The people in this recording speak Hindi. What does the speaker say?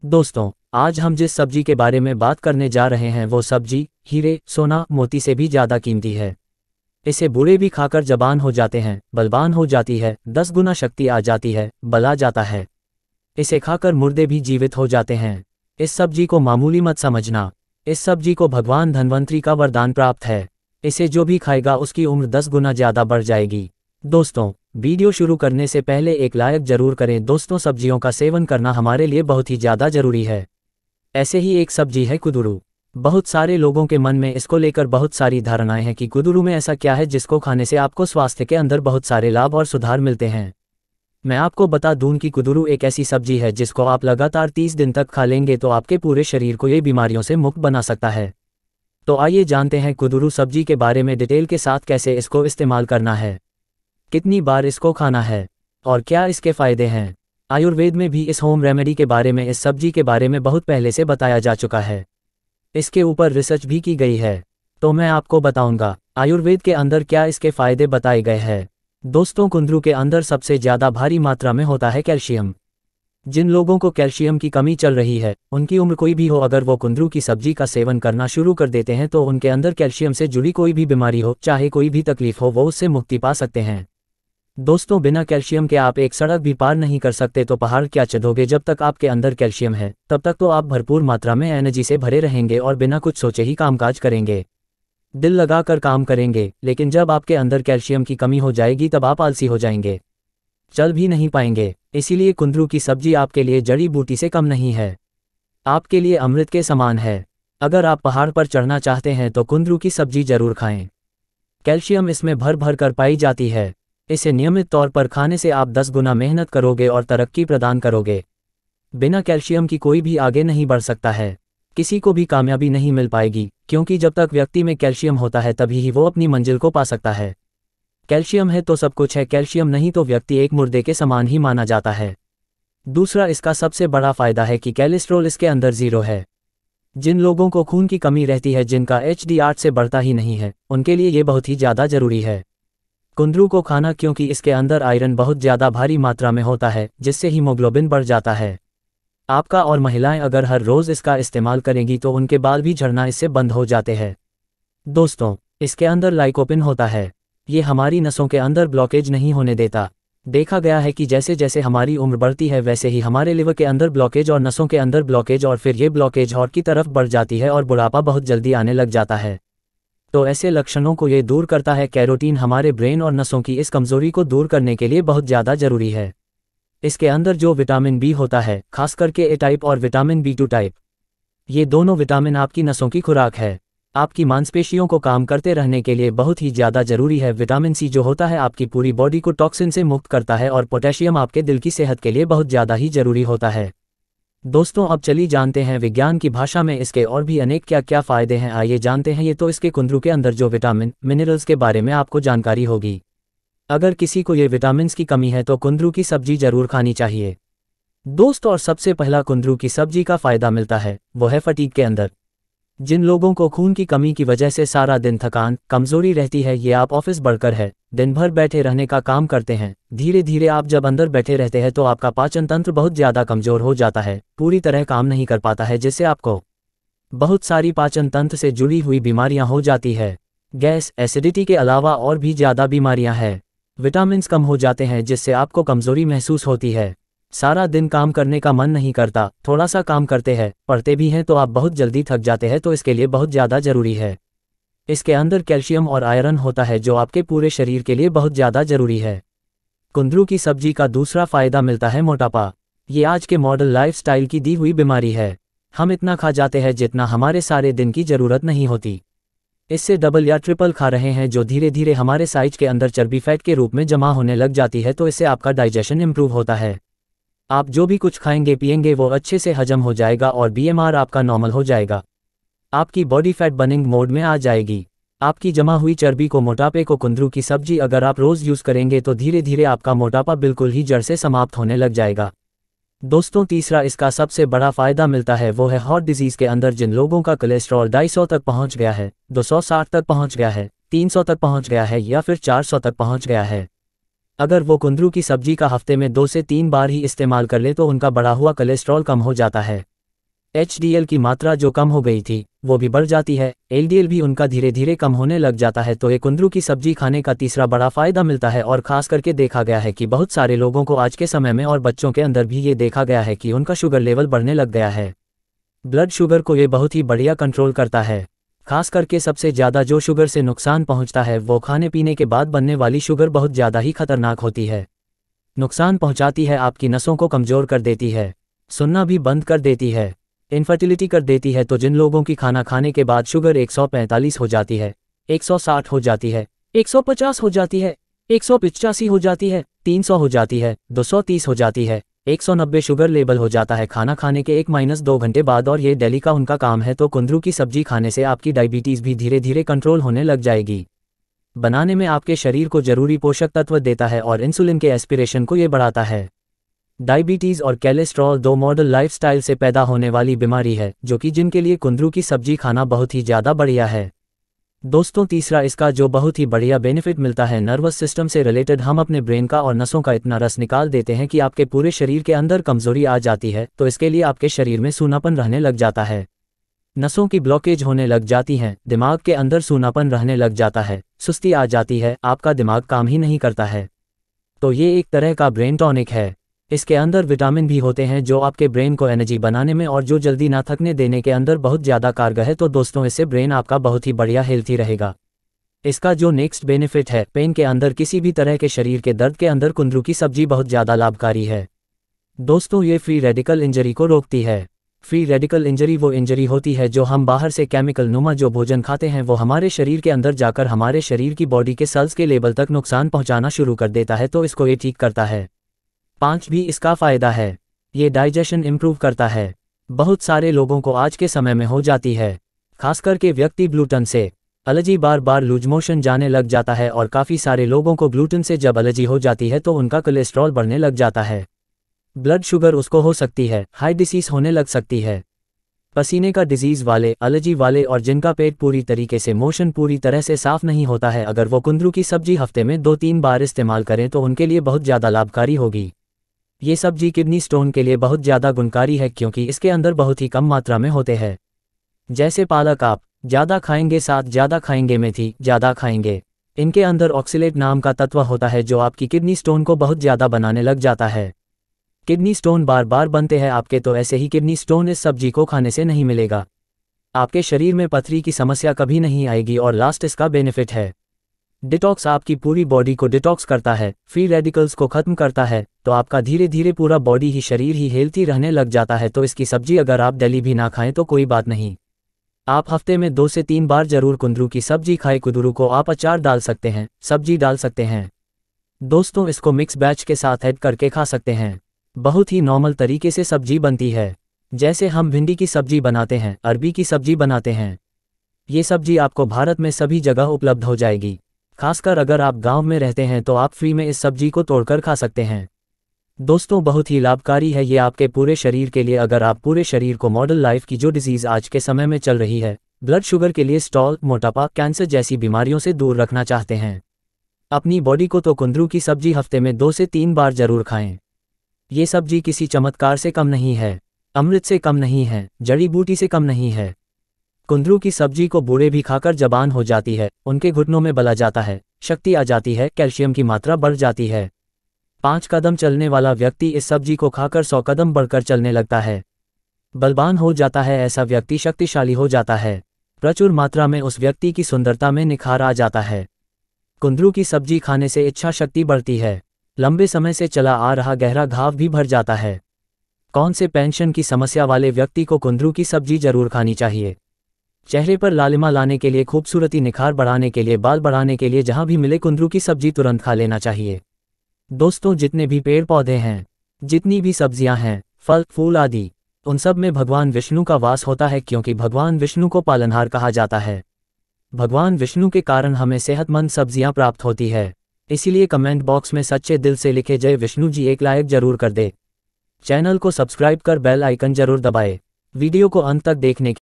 दोस्तों, आज हम जिस सब्जी के बारे में बात करने जा रहे हैं वो सब्जी हीरे, सोना, मोती से भी ज़्यादा कीमती है। इसे बूढ़े भी खाकर जबान हो जाते हैं, बलवान हो जाती है, 10 गुना शक्ति आ जाती है, बल आ जाता है। इसे खाकर मुर्दे भी जीवित हो जाते हैं। इस सब्जी को मामूली मत समझना। इस सब्जी को भगवान धन्वंतरी का वरदान प्राप्त है। इसे जो भी खाएगा उसकी उम्र 10 गुना ज़्यादा बढ़ जाएगी। दोस्तों, वीडियो शुरू करने से पहले एक लाइक जरूर करें। दोस्तों, सब्जियों का सेवन करना हमारे लिए बहुत ही ज़्यादा ज़रूरी है। ऐसे ही एक सब्जी है कुदरू। बहुत सारे लोगों के मन में इसको लेकर बहुत सारी धारणाएं हैं कि कुदरू में ऐसा क्या है जिसको खाने से आपको स्वास्थ्य के अंदर बहुत सारे लाभ और सुधार मिलते हैं। मैं आपको बता दूं कि कुदरू एक ऐसी सब्जी है जिसको आप लगातार 30 दिन तक खा लेंगे तो आपके पूरे शरीर को ये बीमारियों से मुक्त बना सकता है। तो आइए जानते हैं कुदरू सब्जी के बारे में डिटेल के साथ, कैसे इसको इस्तेमाल करना है, कितनी बार इसको खाना है और क्या इसके फ़ायदे हैं। आयुर्वेद में भी इस होम रेमेडी के बारे में, इस सब्जी के बारे में बहुत पहले से बताया जा चुका है। इसके ऊपर रिसर्च भी की गई है। तो मैं आपको बताऊंगा आयुर्वेद के अंदर क्या इसके फ़ायदे बताए गए हैं। दोस्तों, कुंदरू के अंदर सबसे ज़्यादा भारी मात्रा में होता है कैल्शियम। जिन लोगों को कैल्शियम की कमी चल रही है, उनकी उम्र कोई भी हो, अगर वो कुंदरू की सब्जी का सेवन करना शुरू कर देते हैं तो उनके अंदर कैल्शियम से जुड़ी कोई भी बीमारी हो, चाहे कोई भी तकलीफ हो, वो उससे मुक्ति पा सकते हैं। दोस्तों, बिना कैल्शियम के आप एक सड़क भी पार नहीं कर सकते, तो पहाड़ क्या चढ़ोगे। जब तक आपके अंदर कैल्शियम है तब तक तो आप भरपूर मात्रा में एनर्जी से भरे रहेंगे और बिना कुछ सोचे ही कामकाज करेंगे, दिल लगाकर काम करेंगे। लेकिन जब आपके अंदर कैल्शियम की कमी हो जाएगी तब आप आलसी हो जाएंगे, चल भी नहीं पाएंगे। इसीलिए कुंदरू की सब्जी आपके लिए जड़ी बूटी से कम नहीं है, आपके लिए अमृत के समान है। अगर आप पहाड़ पर चढ़ना चाहते हैं तो कुंदरू की सब्जी जरूर खाएं। कैल्शियम इसमें भर भर कर पाई जाती है। इसे नियमित तौर पर खाने से आप 10 गुना मेहनत करोगे और तरक्की प्रदान करोगे। बिना कैल्शियम की कोई भी आगे नहीं बढ़ सकता है, किसी को भी कामयाबी नहीं मिल पाएगी, क्योंकि जब तक व्यक्ति में कैल्शियम होता है तभी ही वो अपनी मंजिल को पा सकता है। कैल्शियम है तो सब कुछ है, कैल्शियम नहीं तो व्यक्ति एक मुर्दे के समान ही माना जाता है। दूसरा, इसका सबसे बड़ा फायदा है कि कोलेस्ट्रॉल इसके अंदर 0 है। जिन लोगों को खून की कमी रहती है, जिनका HDL से बढ़ता ही नहीं है, उनके लिए ये बहुत ही ज़्यादा ज़रूरी है कुंदरू को खाना, क्योंकि इसके अंदर आयरन बहुत ज़्यादा भारी मात्रा में होता है, जिससे हीमोग्लोबिन बढ़ जाता है आपका। और महिलाएं अगर हर रोज़ इसका इस्तेमाल करेंगी तो उनके बाल भी झड़ना इससे बंद हो जाते हैं। दोस्तों, इसके अंदर लाइकोपिन होता है। ये हमारी नसों के अंदर ब्लॉकेज नहीं होने देता। देखा गया है कि जैसे जैसे हमारी उम्र बढ़ती है वैसे ही हमारे लिवर के अंदर ब्लॉकेज और नसों के अंदर ब्लॉकेज, और फिर ये ब्लॉकेज और की तरफ बढ़ जाती है और बुढ़ापा बहुत जल्दी आने लग जाता है। तो ऐसे लक्षणों को ये दूर करता है। कैरोटीन हमारे ब्रेन और नसों की इस कमज़ोरी को दूर करने के लिए बहुत ज़्यादा ज़रूरी है। इसके अंदर जो विटामिन बी होता है, खास करके ए टाइप और विटामिन B2 टाइप, ये दोनों विटामिन आपकी नसों की खुराक है। आपकी मांसपेशियों को काम करते रहने के लिए बहुत ही ज़्यादा ज़रूरी है। विटामिन C जो होता है आपकी पूरी बॉडी को टॉक्सिन से मुक्त करता है, और पोटेशियम आपके दिल की सेहत के लिए बहुत ज़्यादा ही ज़रूरी होता है। दोस्तों, अब चलिए जानते हैं विज्ञान की भाषा में इसके और भी अनेक क्या क्या फ़ायदे हैं। आइए जानते हैं। ये तो इसके कुंदरू के अंदर जो विटामिन मिनरल्स के बारे में आपको जानकारी होगी। अगर किसी को ये विटामिन्स की कमी है तो कुंदरू की सब्जी जरूर खानी चाहिए। दोस्तों, और सबसे पहला कुंदरू की सब्जी का फ़ायदा मिलता है वो है फटीग के अंदर। जिन लोगों को खून की कमी की वजह से सारा दिन थकान, कमज़ोरी रहती है, ये आप ऑफिस बढ़कर है, दिन भर बैठे रहने का काम करते हैं, धीरे धीरे आप जब अंदर बैठे रहते हैं तो आपका पाचन तंत्र बहुत ज़्यादा कमज़ोर हो जाता है, पूरी तरह काम नहीं कर पाता है, जिससे आपको बहुत सारी पाचन तंत्र से जुड़ी हुई बीमारियां हो जाती है। गैस, एसिडिटी के अलावा और भी ज़्यादा बीमारियां हैं। विटामिन्स कम हो जाते हैं जिससे आपको कमज़ोरी महसूस होती है, सारा दिन काम करने का मन नहीं करता, थोड़ा सा काम करते हैं, पढ़ते भी हैं तो आप बहुत जल्दी थक जाते हैं। तो इसके लिए बहुत ज़्यादा ज़रूरी है। इसके अंदर कैल्शियम और आयरन होता है जो आपके पूरे शरीर के लिए बहुत ज़्यादा ज़रूरी है। कुंदरू की सब्जी का दूसरा फ़ायदा मिलता है मोटापा। ये आज के मॉडर्न लाइफस्टाइल की दी हुई बीमारी है। हम इतना खा जाते हैं जितना हमारे सारे दिन की ज़रूरत नहीं होती, इससे डबल या ट्रिपल खा रहे हैं, जो धीरे धीरे हमारे साइज के अंदर चर्बी फैट के रूप में जमा होने लग जाती है। तो इससे आपका डाइजेशन इंप्रूव होता है। आप जो भी कुछ खाएंगे पिएंगे वो अच्छे से हजम हो जाएगा और BMR आपका नॉर्मल हो जाएगा। आपकी बॉडी फैट बर्निंग मोड में आ जाएगी। आपकी जमा हुई चर्बी को, मोटापे को कुंदरू की सब्जी अगर आप रोज़ यूज़ करेंगे तो धीरे धीरे आपका मोटापा बिल्कुल ही जड़ से समाप्त होने लग जाएगा। दोस्तों, तीसरा इसका सबसे बड़ा फ़ायदा मिलता है वो है हार्ट डिजीज़ के अंदर। जिन लोगों का कोलेस्ट्रॉल 250 तक पहुँच गया है, 260 तक पहुँच गया है, 300 तक पहुँच गया है या फिर 400 तक पहुँच गया है, अगर वो कुंदरू की सब्जी का हफ्ते में 2 से 3 बार ही इस्तेमाल कर ले तो उनका बढ़ा हुआ कोलेस्ट्रॉल कम हो जाता है। HDL की मात्रा जो कम हो गई थी वो भी बढ़ जाती है, LDL भी उनका धीरे धीरे कम होने लग जाता है। तो ये कुंदरू की सब्जी खाने का तीसरा बड़ा फायदा मिलता है। और खास करके देखा गया है कि बहुत सारे लोगों को आज के समय में और बच्चों के अंदर भी ये देखा गया है कि उनका शुगर लेवल बढ़ने लग गया है। ब्लड शुगर को ये बहुत ही बढ़िया कंट्रोल करता है। खास करके सबसे ज़्यादा जो शुगर से नुकसान पहुंचता है वो खाने पीने के बाद बनने वाली शुगर बहुत ज़्यादा ही खतरनाक होती है। नुकसान पहुंचाती है, आपकी नसों को कमज़ोर कर देती है, सुनना भी बंद कर देती है, इनफर्टिलिटी कर देती है। तो जिन लोगों की खाना खाने के बाद शुगर 145 हो जाती है, 160 हो जाती है, 150 हो जाती है, 185 हो जाती है, 300 हो जाती है, 230 हो जाती है, 190 शुगर लेवल हो जाता है खाना खाने के 1-2 घंटे बाद, और ये डेली का उनका काम है। तो कुंदरू की सब्जी खाने से आपकी डायबिटीज़ भी धीरे धीरे कंट्रोल होने लग जाएगी। बनाने में आपके शरीर को जरूरी पोषक तत्व देता है और इंसुलिन के एस्पिरेशन को ये बढ़ाता है। डायबिटीज़ और कोलेस्ट्रॉल दो मॉडल लाइफस्टाइल से पैदा होने वाली बीमारी है जो कि जिनके लिए कुंदरू की सब्जी खाना बहुत ही ज़्यादा बढ़िया है। दोस्तों तीसरा इसका जो बहुत ही बढ़िया बेनिफिट मिलता है नर्वस सिस्टम से रिलेटेड, हम अपने ब्रेन का और नसों का इतना रस निकाल देते हैं कि आपके पूरे शरीर के अंदर कमजोरी आ जाती है। तो इसके लिए आपके शरीर में सूनापन रहने लग जाता है, नसों की ब्लॉकेज होने लग जाती हैं, दिमाग के अंदर सूनापन रहने लग जाता है, सुस्ती आ जाती है, आपका दिमाग काम ही नहीं करता है। तो ये एक तरह का ब्रेन टॉनिक है। इसके अंदर विटामिन भी होते हैं जो आपके ब्रेन को एनर्जी बनाने में और जो जल्दी ना थकने देने के अंदर बहुत ज़्यादा कारगर है। तो दोस्तों इससे ब्रेन आपका बहुत ही बढ़िया हेल्थी रहेगा। इसका जो नेक्स्ट बेनिफिट है, पेन के अंदर किसी भी तरह के शरीर के दर्द के अंदर कुंदरू की सब्जी बहुत ज़्यादा लाभकारी है। दोस्तों ये फ्री रेडिकल इंजरी को रोकती है। फ्री रेडिकल इंजरी वो इंजरी होती है जो हम बाहर से केमिकल नुमा जो भोजन खाते हैं वो हमारे शरीर के अंदर जाकर हमारे शरीर की बॉडी के सेल्स के लेवल तक नुकसान पहुंचाना शुरू कर देता है। तो इसको ये ठीक करता है। 5 भी इसका फ़ायदा है, ये डाइजेशन इम्प्रूव करता है। बहुत सारे लोगों को आज के समय में हो जाती है, खासकर के व्यक्ति ग्लूटन से एलर्जी, बार बार लूज मोशन जाने लग जाता है। और काफ़ी सारे लोगों को ग्लूटन से जब एलर्जी हो जाती है तो उनका कोलेस्ट्रॉल बढ़ने लग जाता है, ब्लड शुगर उसको हो सकती है, हाई डिसीज़ होने लग सकती है। पसीने का डिजीज़ वाले, एलर्जी वाले और जिनका पेट पूरी तरीके से मोशन पूरी तरह से साफ़ नहीं होता है, अगर वो कुंदरू की सब्जी हफ्ते में 2-3 बार इस्तेमाल करें तो उनके लिए बहुत ज़्यादा लाभकारी होगी। ये सब्जी किडनी स्टोन के लिए बहुत ज़्यादा गुणकारी है क्योंकि इसके अंदर बहुत ही कम मात्रा में होते हैं। जैसे पालक आप ज़्यादा खाएंगे, साथ ज़्यादा खाएंगे, मेथी ज़्यादा खाएंगे, इनके अंदर ऑक्सीलेट नाम का तत्व होता है जो आपकी किडनी स्टोन को बहुत ज़्यादा बनाने लग जाता है। किडनी स्टोन बार बार बनते हैं आपके, तो ऐसे ही किडनी स्टोन इस सब्जी को खाने से नहीं मिलेगा। आपके शरीर में पथरी की समस्या कभी नहीं आएगी। और लास्ट इसका बेनिफिट है डिटॉक्स, आपकी पूरी बॉडी को डिटॉक्स करता है, फ्री रेडिकल्स को खत्म करता है। तो आपका धीरे धीरे पूरा बॉडी ही शरीर ही हेल्थी रहने लग जाता है। तो इसकी सब्जी अगर आप डेली भी ना खाएं तो कोई बात नहीं, आप हफ्ते में 2 से 3 बार जरूर कुंदरू की सब्जी खाएं। कुंदरू को आप अचार डाल सकते हैं, सब्जी डाल सकते हैं। दोस्तों इसको मिक्स बैच के साथ ऐड करके खा सकते हैं। बहुत ही नॉर्मल तरीके से सब्जी बनती है, जैसे हम भिंडी की सब्जी बनाते हैं, अरबी की सब्जी बनाते हैं। ये सब्जी आपको भारत में सभी जगह उपलब्ध हो जाएगी। खासकर अगर आप गांव में रहते हैं तो आप फ्री में इस सब्जी को तोड़कर खा सकते हैं। दोस्तों बहुत ही लाभकारी है ये आपके पूरे शरीर के लिए। अगर आप पूरे शरीर को मॉडर्न लाइफ की जो डिजीज़ आज के समय में चल रही है, ब्लड शुगर के लिए स्टॉल, मोटापा, कैंसर जैसी बीमारियों से दूर रखना चाहते हैं अपनी बॉडी को, तो कुंदरू की सब्जी हफ्ते में 2 से 3 बार जरूर खाएं। ये सब्जी किसी चमत्कार से कम नहीं है, अमृत से कम नहीं है, जड़ी बूटी से कम नहीं है। कुंदरू की सब्जी को बूढ़े भी खाकर जबान हो जाती है, उनके घुटनों में बल आ जाता है, शक्ति आ जाती है, कैल्शियम की मात्रा बढ़ जाती है। 5 कदम चलने वाला व्यक्ति इस सब्जी को खाकर 100 कदम बढ़कर चलने लगता है। बलवान हो जाता है ऐसा व्यक्ति, शक्तिशाली हो जाता है, प्रचुर मात्रा में उस व्यक्ति की सुंदरता में निखार आ जाता है। कुंदरू की सब्जी खाने से इच्छा शक्ति बढ़ती है, लंबे समय से चला आ रहा गहरा घाव भी भर जाता है। कौन से पेंशन की समस्या वाले व्यक्ति को कुंदरू की सब्जी जरूर खानी चाहिए। चेहरे पर लालिमा लाने के लिए, खूबसूरती, निखार बढ़ाने के लिए, बाल बढ़ाने के लिए जहां भी मिले कुंदरू की सब्जी तुरंत खा लेना चाहिए। दोस्तों जितने भी पेड़ पौधे हैं, जितनी भी सब्जियां हैं, फल फूल आदि, उन सब में भगवान विष्णु का वास होता है क्योंकि भगवान विष्णु को पालनहार कहा जाता है। भगवान विष्णु के कारण हमें सेहतमंद सब्जियां प्राप्त होती है। इसीलिए कमेंट बॉक्स में सच्चे दिल से लिखे जय विष्णु जी एक लाइक जरूर कर दे। चैनल को सब्सक्राइब कर बेल आइकन जरूर दबाए। वीडियो को अंत तक देखने